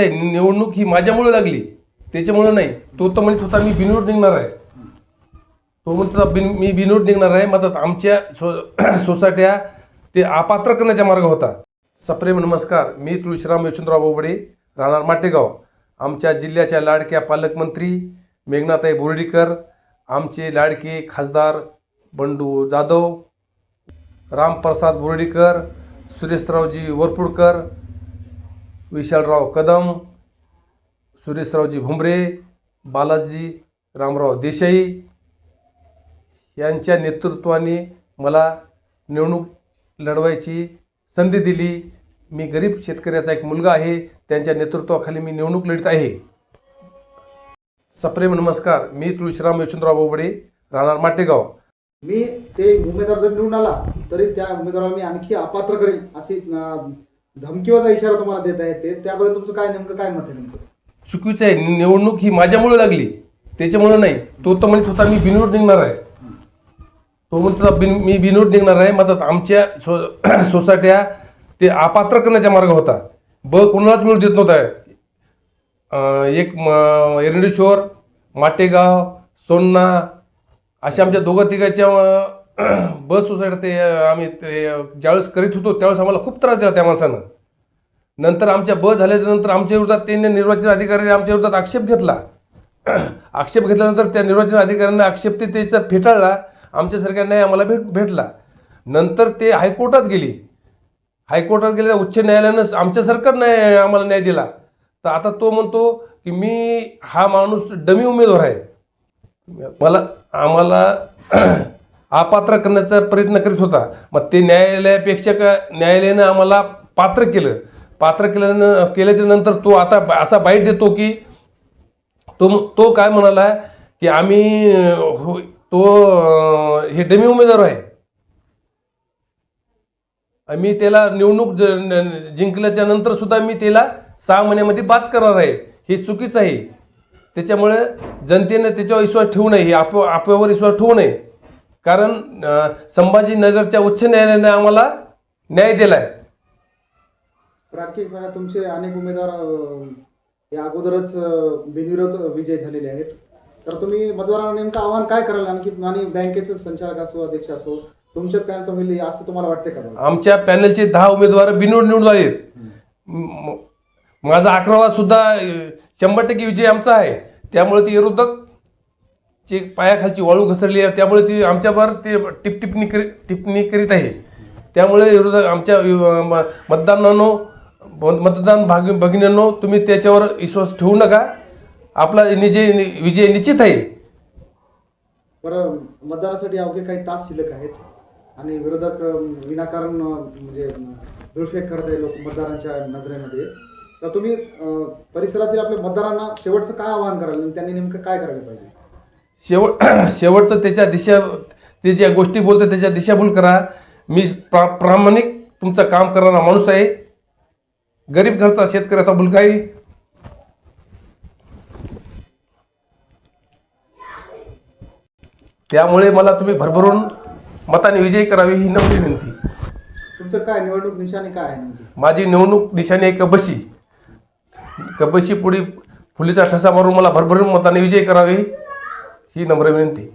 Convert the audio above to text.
निवडणूक ही माझ्यामुळे लागली, त्याच्यामुळे नाही. तो तर म्हणत होता मी बिनविरोध निघणार आहे. तो म्हणत होता मी बिनविरोध निघणार आहे. मग आमच्या सोसायट्या ते अपात्र करण्याचा मार्ग होता. सप्रेम नमस्कार. मी तुळशीराम यशवंतराव बोबडे, राहणार माटेगाव. आमच्या जिल्ह्याच्या लाडक्या पालकमंत्री मेघनाताई बोर्डीकर, आमचे लाडके खासदार बंडू जाधव, रामप्रसाद बोर्डीकर, सुरेशरावजी वरपुडकर, विशालराव कदम, सुरेशरावजी भुमरे, बालाजी रामराव देसाई यांच्या नेतृत्वाने मला निवडणूक लढवायची संधी दिली. मी गरीब शेतकऱ्याचा एक मुलगा आहे. त्यांच्या नेतृत्वाखाली मी निवडणूक लढत आहे. सप्रेम नमस्कार. मी तुळशीराम यशवंतराव बोबडे, राहणार माटेगाव. मी ते उमेदवार जर निवडून आला तरी त्या उमेदवाराला मी आणखी अपात्र करेल अशी धमकीचा इशारा तुम्हाला देत आहे. ते त्याबद्दल तुमचं काय नेमकं काय मत आहे? नेमकं चुकीचं आहे. निवडणूक ही माझ्यामुळे लागली, त्याच्यामुळे नाही. तो तर म्हणत होता मी बिनविरोध निघणार आहे. तो म्हणत होता मी बिनविरोध निघणार आहे. मग आमच्या सोसायट्या ते अपात्र करण्याचा मार्ग होता. कोणालाच मिळू देत नव्हता. एक एरंडेश्वर, माटेगाव, सोन्ना अशा आमच्या दोघं तिघाच्या सोसायट्या ते आम्ही ते ज्यावेळेस करीत होतो त्यावेळेस आम्हाला खूप त्रास दिला त्या माणसानं. नंतर आमच्या झाल्याच्या नंतर आमच्या विरोधात त्यांनी निर्वाचन अधिकारी आमच्या विरोधात आक्षेप घेतला. आक्षेप घेतल्यानंतर त्या निर्वाचन अधिकाऱ्यांना आक्षेप ते त्याचा फेटाळला. आमच्यासारख्या न्याय आम्हाला भेटला. नंतर ते हायकोर्टात गेली. हायकोर्टात गेले, उच्च न्यायालयानं आमच्या सरकारनं आम्हाला न्याय दिला. तर आता तो म्हणतो की मी हा माणूस डमी उमेदवार आहे. आम्हाला अपात्र करण्याचा प्रयत्न करीत होता. मग ते न्यायालयानं आम्हाला पात्र केलं. पात्र केल्याच्या नंतर तो आता असा बाईट देतो की तो काय म्हणाला की आम्ही हे डमी उमेदवार आहे. मी त्याला निवडणूक जिंकल्याच्या नंतर सुद्धा मी त्याला 6 महिन्यामध्ये बाद करणार आहे. हे चुकीचं आहे. त्याच्यामुळे जनतेने त्याच्यावर विश्वास ठेवू नये. आपल्यावर विश्वास ठेवू नये. कारण संभाजीनगरच्या उच्च न्यायालयाने आम्हाला न्याय दिला आहे. आणखी सांगा, तुमचे अनेक उमेदवार या अगोदरच बिनविरोध विजय झालेले आहेत. तर तुम्ही मतदारांना नेमकं आव्हान काय कराल? आणि बँकेचे संचालक असो, अध्यक्ष असो, तुमच्याच पॅनलचं होईल असं तुम्हाला वाटते का? आमच्या पॅनलचे 10 उमेदवार बिनविरोध निवडून आले. माझा 11वा सुद्धा 100% विजय आमचा आहे. त्यामुळे ती विरोधकची पायाखालची वाळू घसरली आहे. त्यामुळे ती आमच्यावर ते टिप्पणी करीत आहे. त्यामुळे विरोधक आमच्या मतदान भगिनींनो, तुम्ही त्याच्यावर विश्वास ठेवू नका. आपला विजय निश्चित आहे. बरं, मतदानासाठी अवघे काही तास शिल्लक आहेत आणि विरोधक विनाकारण म्हणजे दुष्फेक करत आहे लोक मतदारांच्या नजरेमध्ये. तर तुम्ही परिसरातील आपल्या मतदारांना शेवटचं काय आवाहन कराल आणि त्यांनी नेमकं काय करायला पाहिजे? शेवटचं ते ज्या गोष्टी बोलतात त्याच्या दिशाभूल करा. मी प्रामाणिक तुमचं काम करणारा माणूस आहे. गरीब घरचा शेतकऱ्याचा मुलगा आहे. त्यामुळे मला तुम्ही भरभरून मताने विजय करावी ही नम्र विनंती. तुमचं काय निवडणूक निशाणी काय आहे? माझी निवडणूक निशाणी आहे कबशी पुढे फुलीचा ठसा मारून मला भरभरून मताने विजय करावे ही नम्र विनंती.